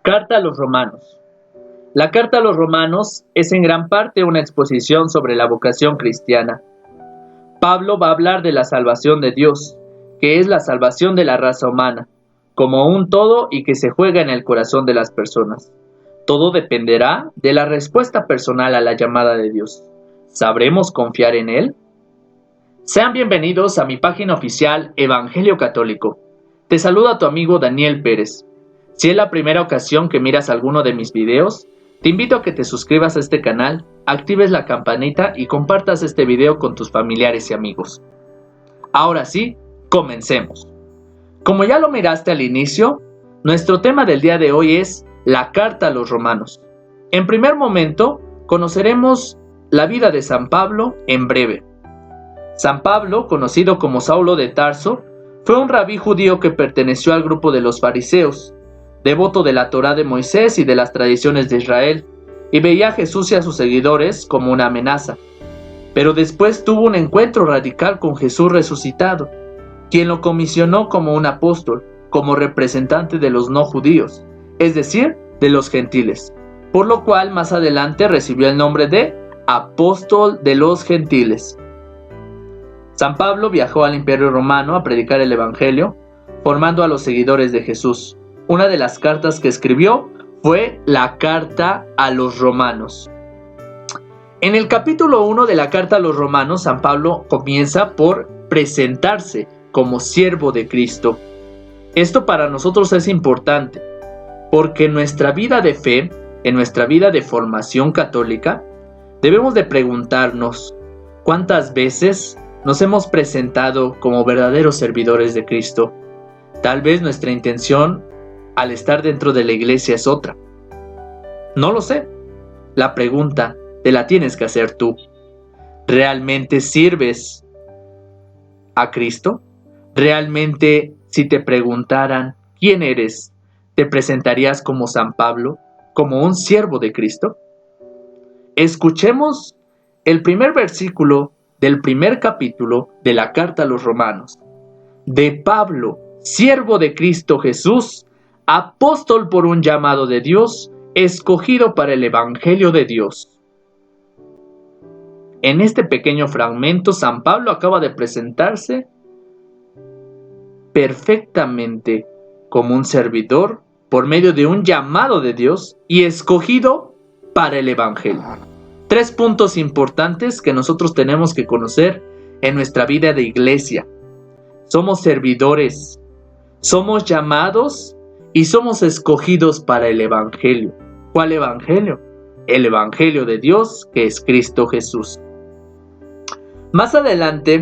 Carta a los Romanos. La Carta a los Romanos es en gran parte una exposición sobre la vocación cristiana. Pablo va a hablar de la salvación de Dios, que es la salvación de la raza humana, como un todo y que se juega en el corazón de las personas. Todo dependerá de la respuesta personal a la llamada de Dios. ¿Sabremos confiar en Él? Sean bienvenidos a mi página oficial Evangelio Católico. Te saluda tu amigo Daniel Pérez. Si es la primera ocasión que miras alguno de mis videos, te invito a que te suscribas a este canal, actives la campanita y compartas este video con tus familiares y amigos. Ahora sí, comencemos. Como ya lo miraste al inicio, nuestro tema del día de hoy es la Carta a los Romanos. En primer momento, conoceremos la vida de San Pablo en breve. San Pablo, conocido como Saulo de Tarso, fue un rabí judío que perteneció al grupo de los fariseos, devoto de la Torá de Moisés y de las tradiciones de Israel, y veía a Jesús y a sus seguidores como una amenaza. Pero después tuvo un encuentro radical con Jesús resucitado, quien lo comisionó como un apóstol, como representante de los no judíos, es decir, de los gentiles, por lo cual más adelante recibió el nombre de apóstol de los gentiles. San Pablo viajó al Imperio Romano a predicar el Evangelio, formando a los seguidores de Jesús. Una de las cartas que escribió fue la Carta a los Romanos. En el capítulo 1 de la Carta a los Romanos, San Pablo comienza por presentarse como siervo de Cristo. Esto para nosotros es importante, porque en nuestra vida de fe, en nuestra vida de formación católica, debemos de preguntarnos ¿cuántas veces nos hemos presentado como verdaderos servidores de Cristo? Tal vez nuestra intención al estar dentro de la iglesia es otra. No lo sé. La pregunta te la tienes que hacer tú. ¿Realmente sirves a Cristo? ¿Realmente, si te preguntaran quién eres, te presentarías como San Pablo, como un siervo de Cristo? Escuchemos el primer versículo del primer capítulo de la Carta a los Romanos. De Pablo, siervo de Cristo Jesús, apóstol por un llamado de Dios, escogido para el Evangelio de Dios. En este pequeño fragmento, San Pablo acaba de presentarse perfectamente como un servidor por medio de un llamado de Dios y escogido para el Evangelio. 3 puntos importantes que nosotros tenemos que conocer en nuestra vida de iglesia. Somos servidores, somos llamados y somos escogidos para el Evangelio. ¿Cuál Evangelio? El Evangelio de Dios, que es Cristo Jesús. Más adelante,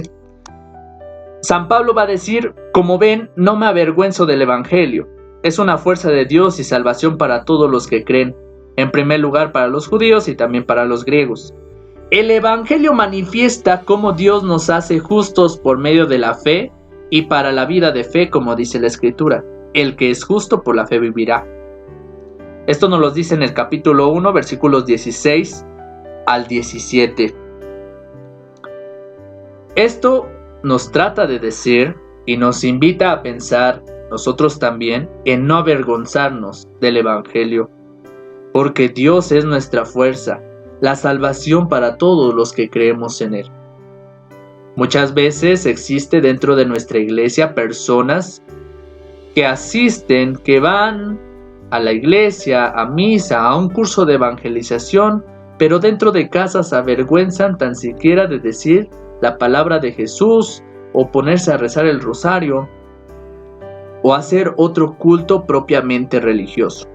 San Pablo va a decir, como ven, no me avergüenzo del Evangelio. Es una fuerza de Dios y salvación para todos los que creen. En primer lugar para los judíos y también para los griegos. El Evangelio manifiesta cómo Dios nos hace justos por medio de la fe y para la vida de fe, como dice la Escritura. El que es justo por la fe vivirá. Esto nos lo dice en el capítulo 1, versículos 16 al 17. Esto nos trata de decir y nos invita a pensar nosotros también en no avergonzarnos del Evangelio, porque Dios es nuestra fuerza, la salvación para todos los que creemos en Él. Muchas veces existe dentro de nuestra iglesia personas que asisten, que van a la iglesia, a misa, a un curso de evangelización, pero dentro de casa se avergüenzan tan siquiera de decir la palabra de Jesús o ponerse a rezar el rosario o hacer otro culto propiamente religioso.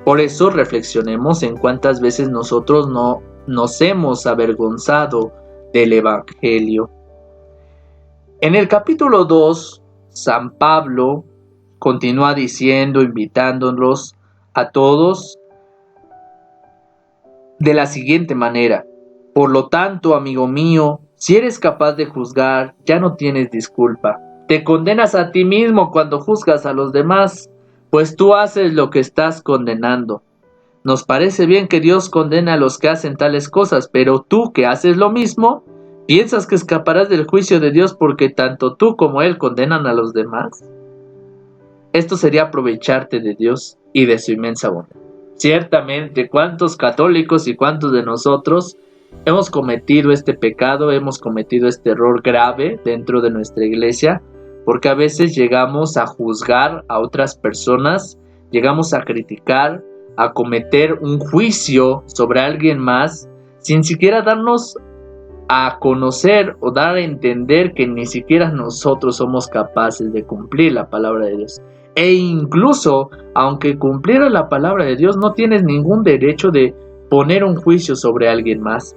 Por eso reflexionemos en cuántas veces nosotros no nos hemos avergonzado del Evangelio. En el capítulo 2, San Pablo continúa diciendo, invitándolos a todos de la siguiente manera. Por lo tanto, amigo mío, si eres capaz de juzgar, ya no tienes disculpa. Te condenas a ti mismo cuando juzgas a los demás, pues tú haces lo que estás condenando. Nos parece bien que Dios condena a los que hacen tales cosas, pero tú que haces lo mismo, ¿piensas que escaparás del juicio de Dios porque tanto tú como Él condenan a los demás? Esto sería aprovecharte de Dios y de su inmensa bondad. Ciertamente, ¿cuántos católicos y cuántos de nosotros hemos cometido este pecado, hemos cometido este error grave dentro de nuestra iglesia? Porque a veces llegamos a juzgar a otras personas, llegamos a criticar, a cometer un juicio sobre alguien más, sin siquiera darnos a conocer o dar a entender que ni siquiera nosotros somos capaces de cumplir la palabra de Dios. E incluso, aunque cumplieras la palabra de Dios, no tienes ningún derecho de poner un juicio sobre alguien más.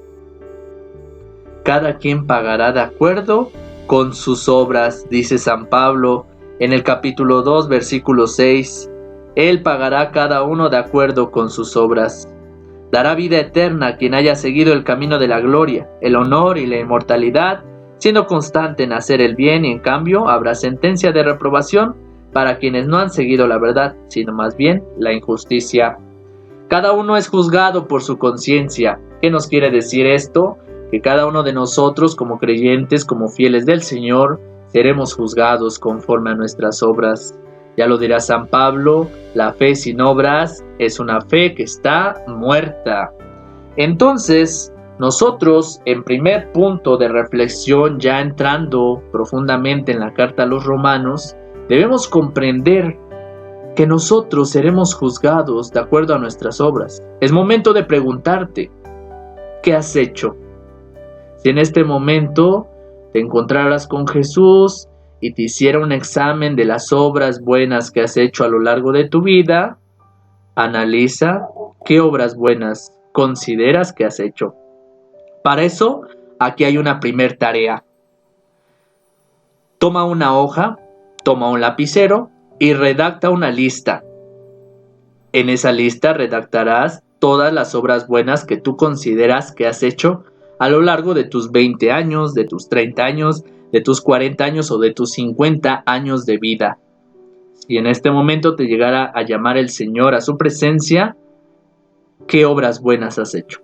Cada quien pagará de acuerdo con sus obras, dice San Pablo en el capítulo 2, versículo 6. Él pagará a cada uno de acuerdo con sus obras. Dará vida eterna a quien haya seguido el camino de la gloria, el honor y la inmortalidad, siendo constante en hacer el bien, y en cambio habrá sentencia de reprobación para quienes no han seguido la verdad, sino más bien la injusticia. Cada uno es juzgado por su conciencia. ¿Qué nos quiere decir esto? Que cada uno de nosotros, como creyentes, como fieles del Señor, seremos juzgados conforme a nuestras obras. Ya lo dirá San Pablo, la fe sin obras es una fe que está muerta. Entonces, nosotros, en primer punto de reflexión, ya entrando profundamente en la carta a los Romanos, debemos comprender que nosotros seremos juzgados de acuerdo a nuestras obras. Es momento de preguntarte, ¿qué has hecho? Si en este momento te encontraras con Jesús y te hiciera un examen de las obras buenas que has hecho a lo largo de tu vida, analiza qué obras buenas consideras que has hecho. Para eso, aquí hay una primer tarea. Toma una hoja, toma un lapicero y redacta una lista. En esa lista redactarás todas las obras buenas que tú consideras que has hecho a lo largo de tus 20 años, de tus 30 años, de tus 40 años o de tus 50 años de vida. Si en este momento te llegara a llamar el Señor a su presencia, ¿qué obras buenas has hecho?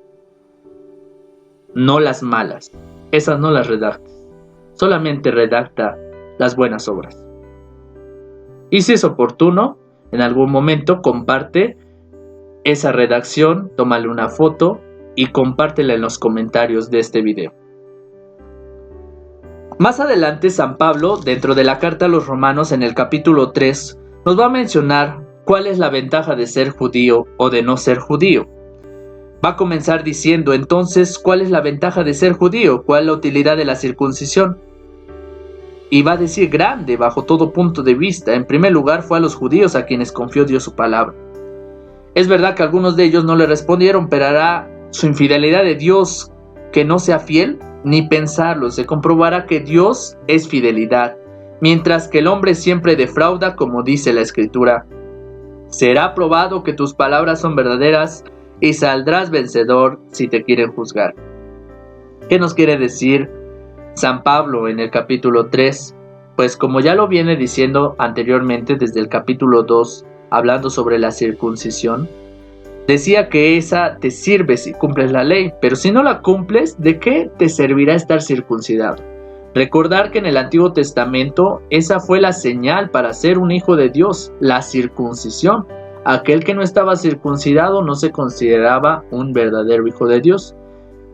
No las malas, esas no las redactes. Solamente redacta las buenas obras. Y si es oportuno, en algún momento comparte esa redacción, tómale una foto y compártela en los comentarios de este video. Más adelante, San Pablo, dentro de la carta a los Romanos, en el capítulo 3, nos va a mencionar cuál es la ventaja de ser judío o de no ser judío. Va a comenzar diciendo, entonces, ¿cuál es la ventaja de ser judío? ¿Cuál es la utilidad de la circuncisión? Y va a decir grande bajo todo punto de vista. En primer lugar, fue a los judíos a quienes confió Dios su palabra. Es verdad que algunos de ellos no le respondieron, pero hará su infidelidad de Dios que no sea fiel, ni pensarlo. Se comprobará que Dios es fidelidad, mientras que el hombre siempre defrauda, como dice la Escritura. Será probado que tus palabras son verdaderas y saldrás vencedor si te quieren juzgar. ¿Qué nos quiere decir San Pablo en el capítulo 3? Pues como ya lo viene diciendo anteriormente desde el capítulo 2, hablando sobre la circuncisión, decía que esa te sirve si cumples la ley, pero si no la cumples, ¿de qué te servirá estar circuncidado? Recordar que en el Antiguo Testamento esa fue la señal para ser un hijo de Dios, la circuncisión. Aquel que no estaba circuncidado no se consideraba un verdadero hijo de Dios,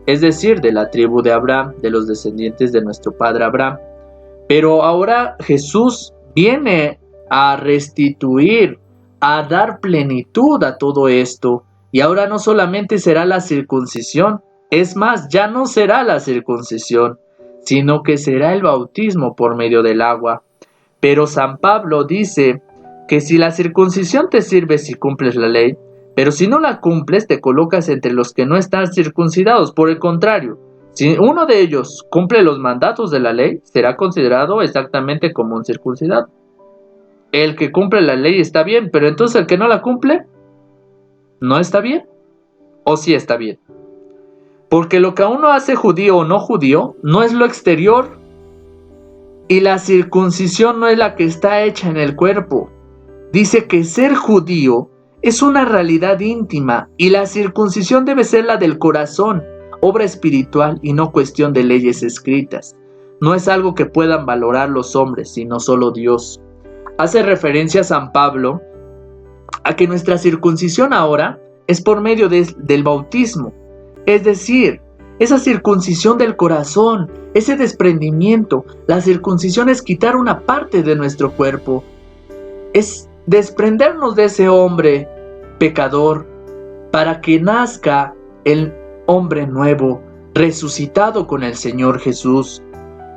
es decir, de la tribu de Abraham, de los descendientes de nuestro padre Abraham. Pero ahora Jesús viene a restituir, a dar plenitud a todo esto, y ahora no solamente será la circuncisión, es más, ya no será la circuncisión, sino que será el bautismo por medio del agua. Pero San Pablo dice que si la circuncisión te sirve si cumples la ley, pero si no la cumples te colocas entre los que no están circuncidados. Por el contrario, si uno de ellos cumple los mandatos de la ley, será considerado exactamente como un circuncidado. El que cumple la ley está bien, pero entonces el que no la cumple, ¿no está bien? ¿O sí está bien? Porque lo que a uno hace judío o no judío, no es lo exterior. Y la circuncisión no es la que está hecha en el cuerpo. Dice que ser judío es una realidad íntima y la circuncisión debe ser la del corazón, obra espiritual y no cuestión de leyes escritas. No es algo que puedan valorar los hombres, sino solo Dios. hace referencia a San Pablo a que nuestra circuncisión ahora es por medio del bautismo. Es decir, esa circuncisión del corazón, ese desprendimiento. La circuncisión es quitar una parte de nuestro cuerpo. Es desprendernos de ese hombre pecador para que nazca el hombre nuevo, resucitado con el Señor Jesús.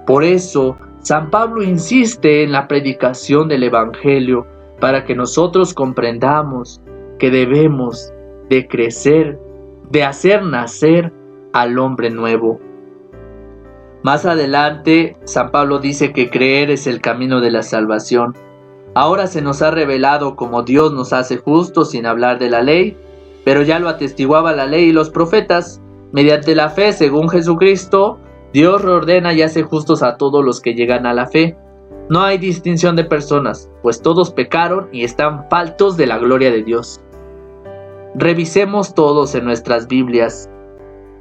Por eso, San Pablo insiste en la predicación del Evangelio para que nosotros comprendamos que debemos de crecer, de hacer nacer al hombre nuevo. Más adelante, San Pablo dice que creer es el camino de la salvación. Ahora se nos ha revelado cómo Dios nos hace justos sin hablar de la ley, pero ya lo atestiguaba la ley y los profetas. Mediante la fe, según Jesucristo, Dios reordena y hace justos a todos los que llegan a la fe. No hay distinción de personas, pues todos pecaron y están faltos de la gloria de Dios. Revisemos todos en nuestras Biblias.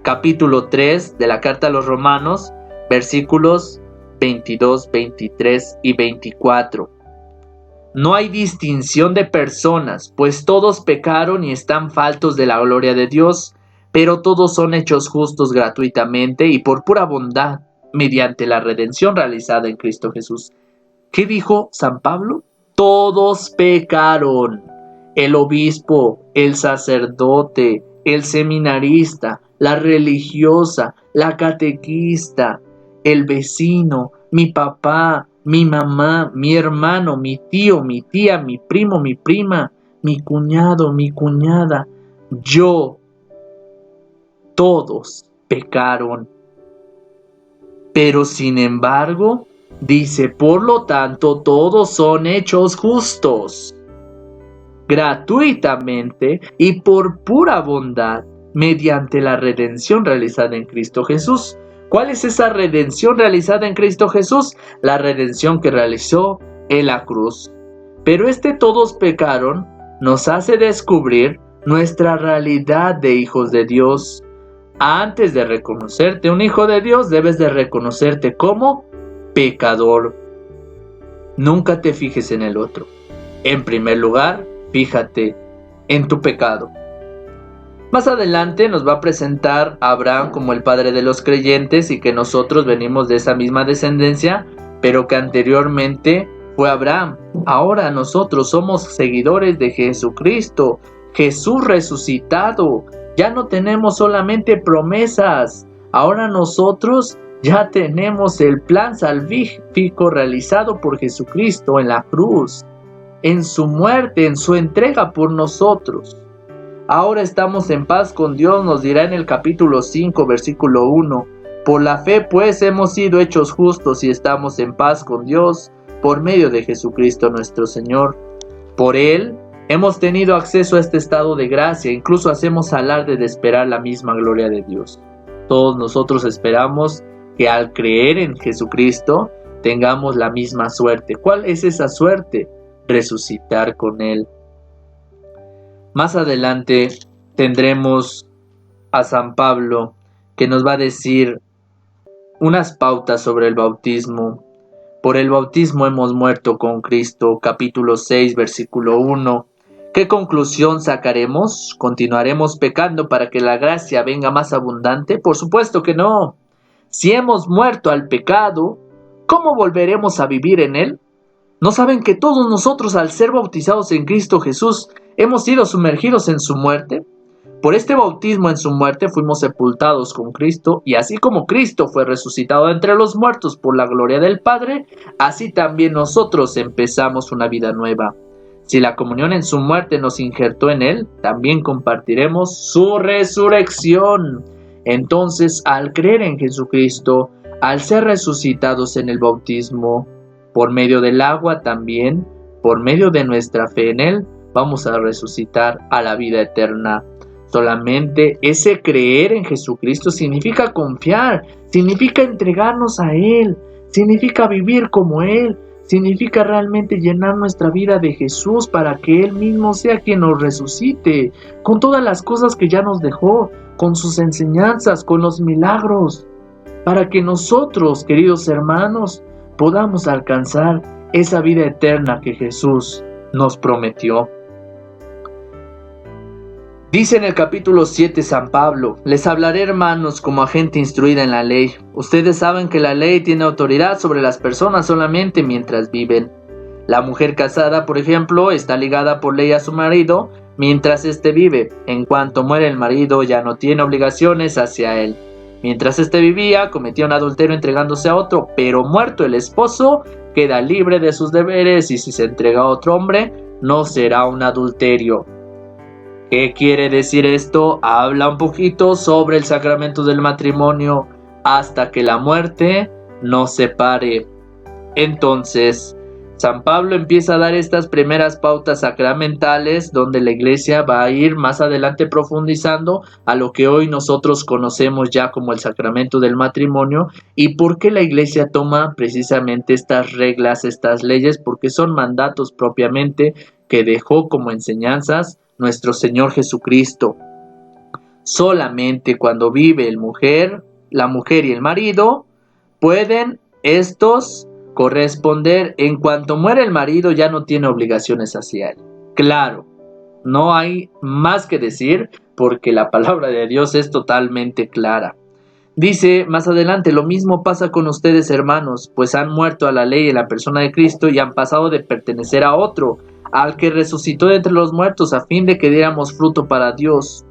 Capítulo 3 de la Carta a los Romanos, versículos 22, 23 y 24. No hay distinción de personas, pues todos pecaron y están faltos de la gloria de Dios, pero todos son hechos justos gratuitamente y por pura bondad, mediante la redención realizada en Cristo Jesús. ¿Qué dijo San Pablo? Todos pecaron. El obispo, el sacerdote, el seminarista, la religiosa, la catequista, el vecino, mi papá, mi mamá, mi hermano, mi tío, mi tía, mi primo, mi prima, mi cuñado, mi cuñada, yo, todos pecaron. Pero sin embargo, dice, por lo tanto, todos son hechos justos, gratuitamente y por pura bondad, mediante la redención realizada en Cristo Jesús. ¿Cuál es esa redención realizada en Cristo Jesús? La redención que realizó en la cruz. Pero todos pecaron nos hace descubrir nuestra realidad de hijos de Dios. Antes de reconocerte un hijo de Dios, debes de reconocerte como pecador. Nunca te fijes en el otro. En primer lugar, fíjate en tu pecado. Más adelante nos va a presentar a Abraham como el padre de los creyentes y que nosotros venimos de esa misma descendencia, pero que anteriormente fue Abraham. Ahora nosotros somos seguidores de Jesucristo, Jesús resucitado. Ya no tenemos solamente promesas, ahora nosotros ya tenemos el plan salvífico realizado por Jesucristo en la cruz, en su muerte, en su entrega por nosotros. Ahora estamos en paz con Dios, nos dirá en el capítulo 5, versículo 1. Por la fe, pues, hemos sido hechos justos y estamos en paz con Dios por medio de Jesucristo nuestro Señor. Por Él hemos tenido acceso a este estado de gracia, incluso hacemos alarde de esperar la misma gloria de Dios. Todos nosotros esperamos que al creer en Jesucristo tengamos la misma suerte. ¿Cuál es esa suerte? Resucitar con Él. Más adelante tendremos a San Pablo que nos va a decir unas pautas sobre el bautismo. Por el bautismo hemos muerto con Cristo, capítulo 6, versículo 1. ¿Qué conclusión sacaremos? ¿Continuaremos pecando para que la gracia venga más abundante? Por supuesto que no. Si hemos muerto al pecado, ¿cómo volveremos a vivir en él? ¿No saben que todos nosotros, al ser bautizados en Cristo Jesús, hemos sido sumergidos en su muerte? Por este bautismo en su muerte fuimos sepultados con Cristo, y así como Cristo fue resucitado entre los muertos por la gloria del Padre, así también nosotros empezamos una vida nueva. Si la comunión en su muerte nos injertó en Él, también compartiremos su resurrección. Entonces, al creer en Jesucristo, al ser resucitados en el bautismo, por medio del agua también, por medio de nuestra fe en Él, vamos a resucitar a la vida eterna. Solamente ese creer en Jesucristo significa confiar, significa entregarnos a Él, significa vivir como Él, significa realmente llenar nuestra vida de Jesús para que Él mismo sea quien nos resucite, con todas las cosas que ya nos dejó, con sus enseñanzas, con los milagros, para que nosotros, queridos hermanos, podamos alcanzar esa vida eterna que Jesús nos prometió. Dice en el capítulo 7 San Pablo: les hablaré, hermanos, como a gente instruida en la ley. Ustedes saben que la ley tiene autoridad sobre las personas solamente mientras viven. La mujer casada, por ejemplo, está ligada por ley a su marido mientras éste vive. En cuanto muere el marido, ya no tiene obligaciones hacia él. Mientras éste vivía, cometía un adulterio entregándose a otro, pero muerto el esposo, queda libre de sus deberes, y si se entrega a otro hombre, no será un adulterio. ¿Qué quiere decir esto? Habla un poquito sobre el sacramento del matrimonio hasta que la muerte nos separe. Entonces, San Pablo empieza a dar estas primeras pautas sacramentales donde la Iglesia va a ir más adelante profundizando a lo que hoy nosotros conocemos ya como el sacramento del matrimonio. ¿Y por qué la Iglesia toma precisamente estas reglas, estas leyes? Porque son mandatos propiamente que dejó como enseñanzas nuestro Señor Jesucristo. Solamente cuando vive la mujer y el marido, pueden estos corresponder. En cuanto muere el marido, ya no tiene obligaciones hacia él. Claro, no hay más que decir porque la palabra de Dios es totalmente clara. Dice más adelante: lo mismo pasa con ustedes, hermanos, pues han muerto a la ley en la persona de Cristo y han pasado de pertenecer a otro, al que resucitó de entre los muertos, a fin de que diéramos fruto para Dios.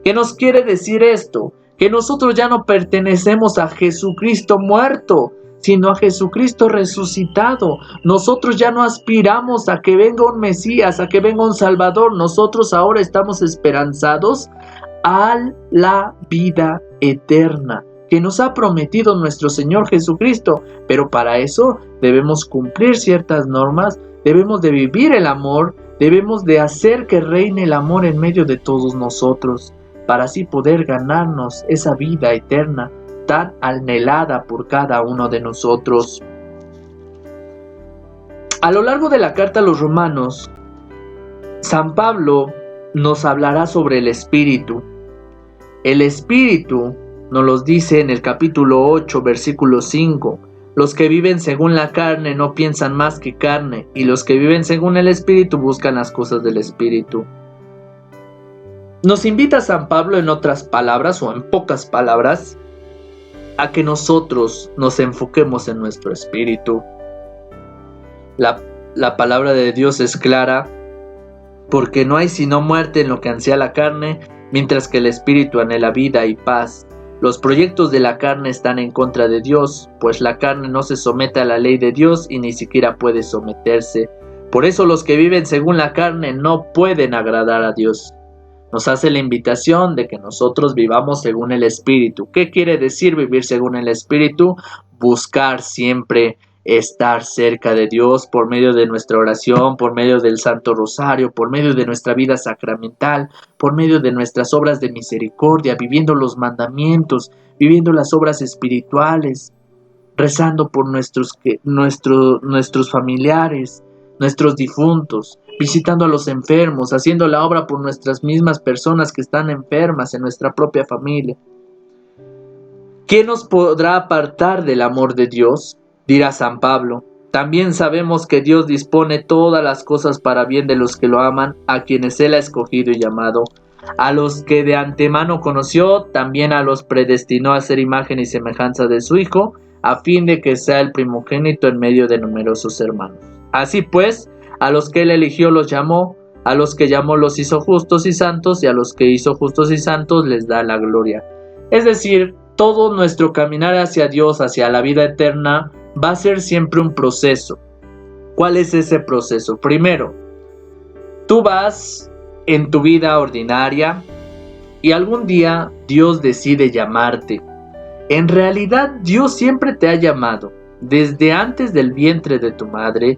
¿Qué nos quiere decir esto? Que nosotros ya no pertenecemos a Jesucristo muerto, sino a Jesucristo resucitado. Nosotros ya no aspiramos a que venga un Mesías, a que venga un Salvador. Nosotros ahora estamos esperanzados a la vida eterna que nos ha prometido nuestro Señor Jesucristo. Pero para eso debemos cumplir ciertas normas, debemos de vivir el amor, debemos de hacer que reine el amor en medio de todos nosotros, para así poder ganarnos esa vida eterna tan anhelada por cada uno de nosotros. A lo largo de la carta a los Romanos, San Pablo nos hablará sobre el Espíritu. El Espíritu nos lo dice en el capítulo 8, versículo 5. Los que viven según la carne no piensan más que carne, y los que viven según el Espíritu buscan las cosas del Espíritu. Nos invita San Pablo, en otras palabras o en pocas palabras, a que nosotros nos enfoquemos en nuestro espíritu. La palabra de Dios es clara, porque no hay sino muerte en lo que ansía la carne, mientras que el espíritu anhela vida y paz. Los proyectos de la carne están en contra de Dios, pues la carne no se somete a la ley de Dios y ni siquiera puede someterse. Por eso los que viven según la carne no pueden agradar a Dios. Nos hace la invitación de que nosotros vivamos según el Espíritu. ¿Qué quiere decir vivir según el Espíritu? Buscar siempre estar cerca de Dios por medio de nuestra oración, por medio del Santo Rosario, por medio de nuestra vida sacramental, por medio de nuestras obras de misericordia, viviendo los mandamientos, viviendo las obras espirituales, rezando por nuestros familiares, nuestros difuntos, visitando a los enfermos, haciendo la obra por nuestras mismas personas que están enfermas en nuestra propia familia. ¿Quién nos podrá apartar del amor de Dios? Dirá San Pablo. También sabemos que Dios dispone todas las cosas para bien de los que lo aman, a quienes Él ha escogido y llamado. A los que de antemano conoció, también a los predestinó a ser imagen y semejanza de su Hijo, a fin de que sea el primogénito en medio de numerosos hermanos. Así pues, a los que Él eligió los llamó, a los que llamó los hizo justos y santos, y a los que hizo justos y santos les da la gloria. Es decir, todo nuestro caminar hacia Dios, hacia la vida eterna, va a ser siempre un proceso. ¿Cuál es ese proceso? Primero, tú vas en tu vida ordinaria y algún día Dios decide llamarte. En realidad, Dios siempre te ha llamado. Desde antes del vientre de tu madre,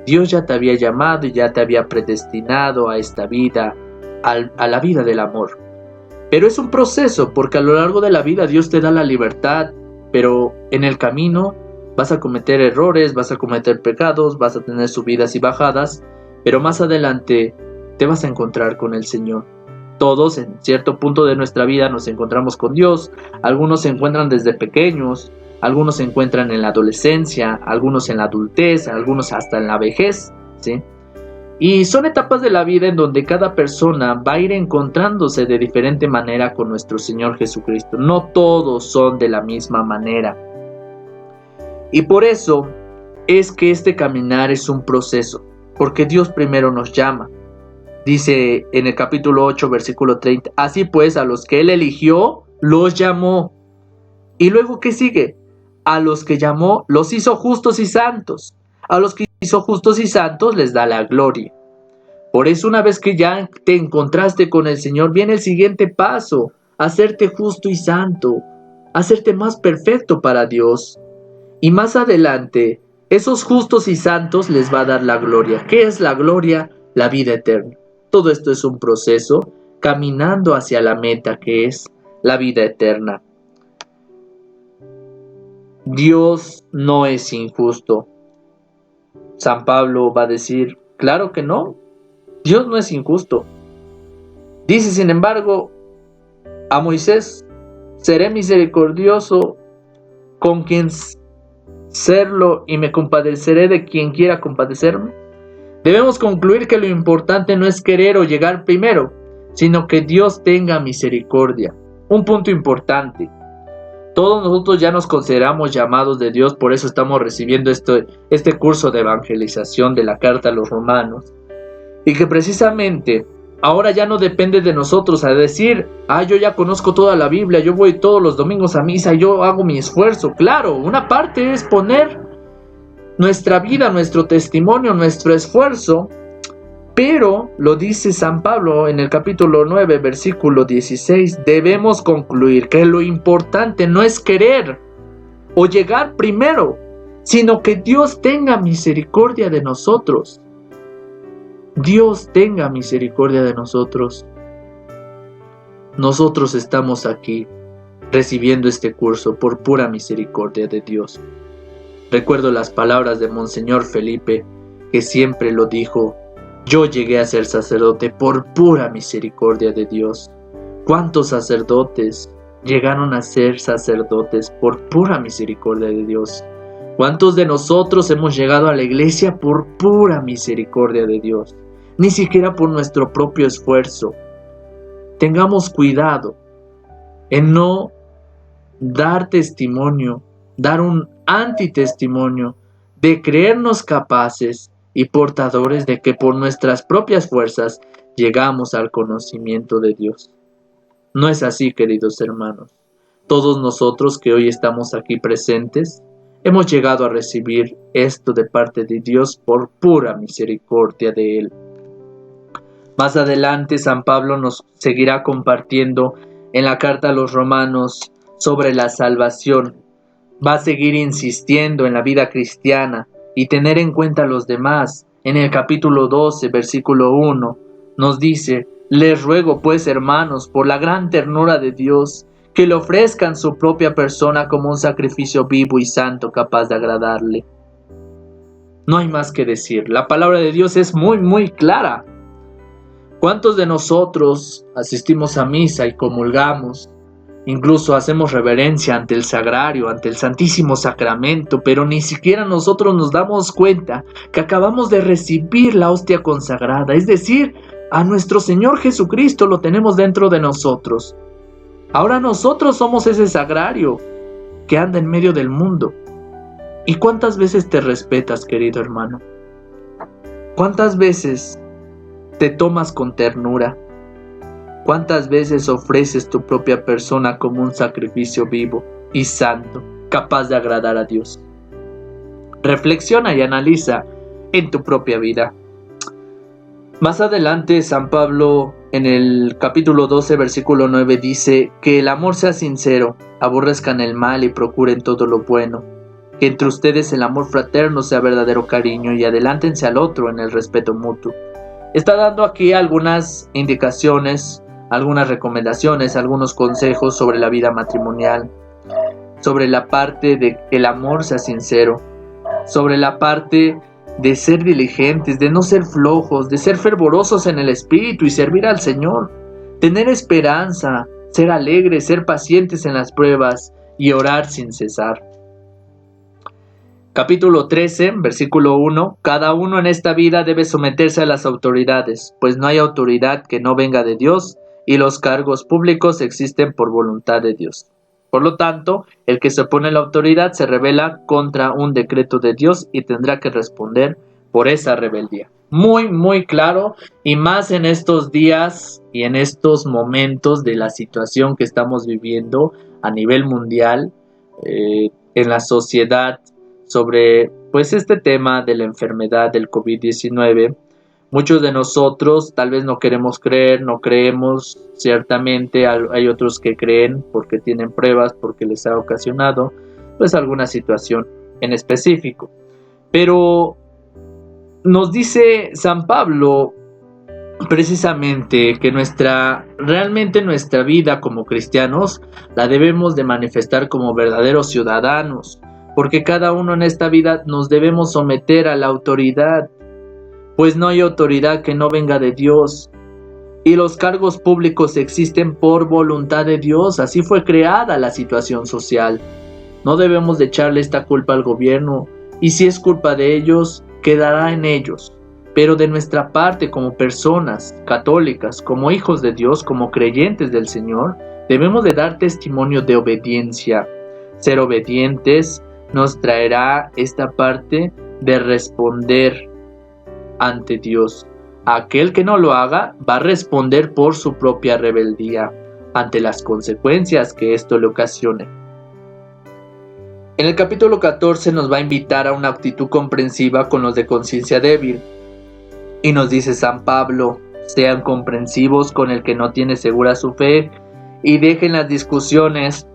Dios ya te había llamado y ya te había predestinado a esta vida, a la vida del amor. Pero es un proceso, porque a lo largo de la vida Dios te da la libertad, pero en el camino vas a cometer errores, vas a cometer pecados, vas a tener subidas y bajadas, pero más adelante te vas a encontrar con el Señor. Todos en cierto punto de nuestra vida nos encontramos con Dios. Algunos se encuentran desde pequeños, Algunos se encuentran en la adolescencia, algunos en la adultez, algunos hasta en la vejez, ¿sí? Y son etapas de la vida en donde cada persona va a ir encontrándose de diferente manera con nuestro Señor Jesucristo. No todos son de la misma manera. Y por eso es que este caminar es un proceso, porque Dios primero nos llama. Dice en el capítulo 8, versículo 30, así pues a los que Él eligió, los llamó. Y luego, ¿qué sigue? A los que llamó, los hizo justos y santos. A los que hizo justos y santos les da la gloria. Por eso, una vez que ya te encontraste con el Señor, viene el siguiente paso: hacerte justo y santo, hacerte más perfecto para Dios. Y más adelante, esos justos y santos les va a dar la gloria. ¿Qué es la gloria? La vida eterna. Todo esto es un proceso caminando hacia la meta, que es la vida eterna. Dios no es injusto. San Pablo va a decir, claro que no, Dios no es injusto. Dice, sin embargo, a Moisés, seré misericordioso con quien serlo y me compadeceré de quien quiera compadecerme. Debemos concluir que lo importante no es querer o llegar primero, sino que Dios tenga misericordia. Un punto importante. Todos nosotros ya nos consideramos llamados de Dios, por eso estamos recibiendo este curso de evangelización de la carta a los romanos. Y que precisamente ahora ya no depende de nosotros a decir, yo ya conozco toda la Biblia, yo voy todos los domingos a misa, yo hago mi esfuerzo. Claro, una parte es poner nuestra vida, nuestro testimonio, nuestro esfuerzo, pero lo dice San Pablo en el capítulo 9, versículo 16, debemos concluir que lo importante no es querer o llegar primero, sino que Dios tenga misericordia de nosotros. Dios tenga misericordia de nosotros. Nosotros estamos aquí recibiendo este curso por pura misericordia de Dios. Recuerdo las palabras de Monseñor Felipe, que siempre lo dijo: yo llegué a ser sacerdote por pura misericordia de Dios. ¿Cuántos sacerdotes llegaron a ser sacerdotes por pura misericordia de Dios? ¿Cuántos de nosotros hemos llegado a la iglesia por pura misericordia de Dios? Ni siquiera por nuestro propio esfuerzo. Tengamos cuidado en no dar testimonio, dar un antitestimonio de creernos capaces y portadores de que por nuestras propias fuerzas llegamos al conocimiento de Dios. No es así, queridos hermanos. Todos nosotros que hoy estamos aquí presentes, hemos llegado a recibir esto de parte de Dios por pura misericordia de Él. Más adelante, San Pablo nos seguirá compartiendo en la carta a los romanos sobre la salvación. Va a seguir insistiendo en la vida cristiana y tener en cuenta a los demás. En el capítulo 12, versículo 1, nos dice: les ruego pues, hermanos, por la gran ternura de Dios, que le ofrezcan su propia persona como un sacrificio vivo y santo, capaz de agradarle. No hay más que decir. La palabra de Dios es muy, muy clara. ¿Cuántos de nosotros asistimos a misa y comulgamos? Incluso hacemos reverencia ante el sagrario, ante el Santísimo Sacramento, pero ni siquiera nosotros nos damos cuenta que acabamos de recibir la hostia consagrada, es decir, a nuestro Señor Jesucristo lo tenemos dentro de nosotros. Ahora nosotros somos ese sagrario que anda en medio del mundo. ¿Y cuántas veces te respetas, querido hermano? ¿Cuántas veces te tomas con ternura? ¿Cuántas veces ofreces tu propia persona como un sacrificio vivo y santo, capaz de agradar a Dios? Reflexiona y analiza en tu propia vida. Más adelante, San Pablo, en el capítulo 12, versículo 9, dice: que el amor sea sincero, aborrezcan el mal y procuren todo lo bueno. Que entre ustedes el amor fraterno sea verdadero cariño y adelántense al otro en el respeto mutuo. Está dando aquí algunas indicaciones, algunas recomendaciones, algunos consejos sobre la vida matrimonial, sobre la parte de que el amor sea sincero, sobre la parte de ser diligentes, de no ser flojos, de ser fervorosos en el espíritu y servir al Señor, tener esperanza, ser alegres, ser pacientes en las pruebas y orar sin cesar. Capítulo 13, versículo 1. Cada uno en esta vida debe someterse a las autoridades, pues no hay autoridad que no venga de Dios, y los cargos públicos existen por voluntad de Dios. Por lo tanto, el que se opone a la autoridad se rebela contra un decreto de Dios y tendrá que responder por esa rebeldía. Muy, muy claro, y más en estos días y en estos momentos de la situación que estamos viviendo a nivel mundial, en la sociedad, sobre pues este tema de la enfermedad del COVID-19. Muchos de nosotros tal vez no queremos creer, no creemos, ciertamente hay otros que creen porque tienen pruebas, porque les ha ocasionado pues alguna situación en específico. Pero nos dice San Pablo precisamente que realmente nuestra vida como cristianos la debemos de manifestar como verdaderos ciudadanos, porque cada uno en esta vida nos debemos someter a la autoridad, pues no hay autoridad que no venga de Dios, y los cargos públicos existen por voluntad de Dios. Así fue creada la situación social. No debemos de echarle esta culpa al gobierno, y si es culpa de ellos, quedará en ellos. Pero de nuestra parte, como personas católicas, como hijos de Dios, como creyentes del Señor, debemos de dar testimonio de obediencia. Ser obedientes nos traerá esta parte de responder ante Dios. Aquel que no lo haga va a responder por su propia rebeldía ante las consecuencias que esto le ocasione. En el capítulo 14 nos va a invitar a una actitud comprensiva con los de conciencia débil. Y nos dice San Pablo: sean comprensivos con el que no tiene segura su fe y dejen las discusiones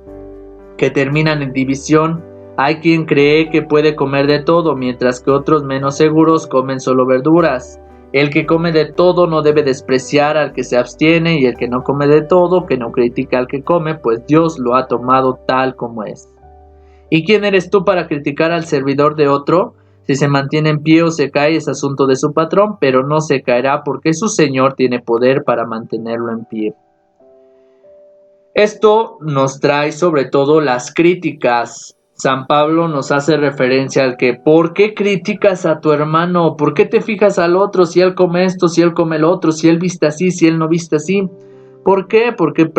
que terminan en división. Hay quien cree que puede comer de todo, mientras que otros menos seguros comen solo verduras. El que come de todo no debe despreciar al que se abstiene, y el que no come de todo, que no critica al que come, pues Dios lo ha tomado tal como es. ¿Y quién eres tú para criticar al servidor de otro? Si se mantiene en pie o se cae es asunto de su patrón, pero no se caerá porque su Señor tiene poder para mantenerlo en pie. Esto nos trae sobre todo las críticas. San Pablo nos hace referencia al que ¿por qué criticas a tu hermano? ¿Por qué te fijas al otro si él come esto, si él come lo otro, si él viste así, si él no viste así? ¿Por qué? Porque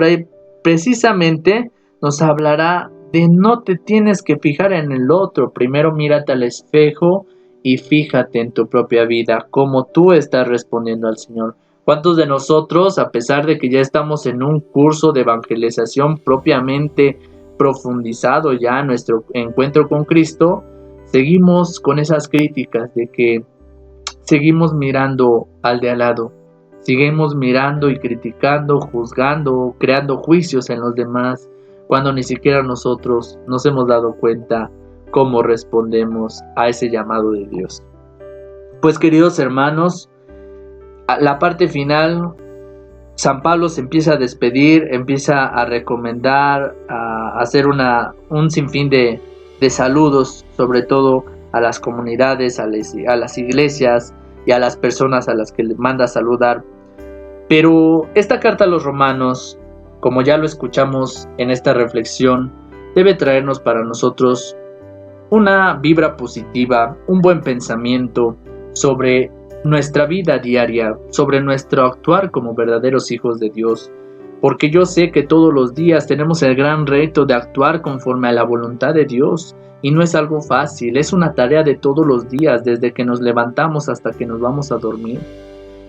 precisamente nos hablará de no te tienes que fijar en el otro. Primero mírate al espejo y fíjate en tu propia vida, cómo tú estás respondiendo al Señor. ¿Cuántos de nosotros, a pesar de que ya estamos en un curso de evangelización propiamente profundizado ya en nuestro encuentro con Cristo, seguimos con esas críticas de que seguimos mirando al de al lado, seguimos mirando y criticando, juzgando, creando juicios en los demás, cuando ni siquiera nosotros nos hemos dado cuenta cómo respondemos a ese llamado de Dios? Pues, queridos hermanos, a la parte final, San Pablo se empieza a despedir, empieza a recomendar, a hacer un sinfín de saludos, sobre todo a las comunidades, a las iglesias y a las personas a las que le manda saludar. Pero esta carta a los romanos, como ya lo escuchamos en esta reflexión, debe traernos para nosotros una vibra positiva, un buen pensamiento sobre nuestra vida diaria, sobre nuestro actuar como verdaderos hijos de Dios, porque yo sé que todos los días tenemos el gran reto de actuar conforme a la voluntad de Dios, y no es algo fácil, es una tarea de todos los días, desde que nos levantamos hasta que nos vamos a dormir.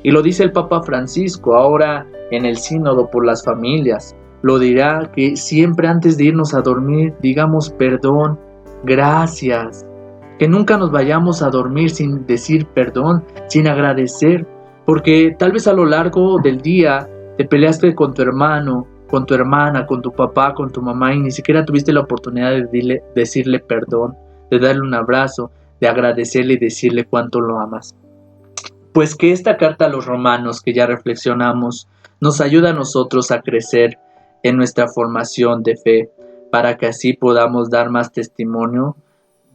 Y lo dice el Papa Francisco ahora en el Sínodo por las familias, lo dirá, que siempre antes de irnos a dormir digamos perdón, gracias. Que nunca nos vayamos a dormir sin decir perdón, sin agradecer, porque tal vez a lo largo del día te peleaste con tu hermano, con tu hermana, con tu papá, con tu mamá, y ni siquiera tuviste la oportunidad de decirle perdón, de darle un abrazo, de agradecerle y decirle cuánto lo amas. Pues que esta carta a los romanos que ya reflexionamos nos ayuda a nosotros a crecer en nuestra formación de fe, para que así podamos dar más testimonio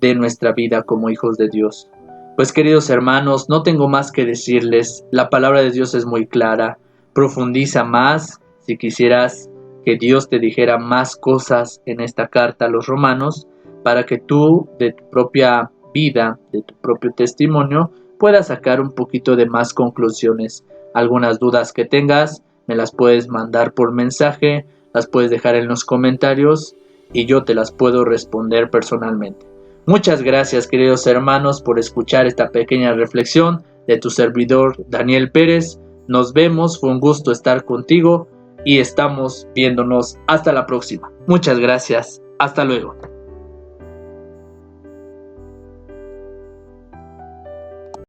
de nuestra vida como hijos de Dios. Pues, queridos hermanos, no tengo más que decirles. La palabra de Dios es muy clara. Profundiza más si quisieras que Dios te dijera más cosas en esta carta a los romanos, para que tú de tu propia vida, de tu propio testimonio, puedas sacar un poquito de más conclusiones. Algunas dudas que tengas, me las puedes mandar por mensaje, las puedes dejar en los comentarios y yo te las puedo responder personalmente. Muchas gracias, queridos hermanos, por escuchar esta pequeña reflexión de tu servidor Daniel Pérez. Nos vemos, fue un gusto estar contigo y estamos viéndonos hasta la próxima. Muchas gracias, hasta luego.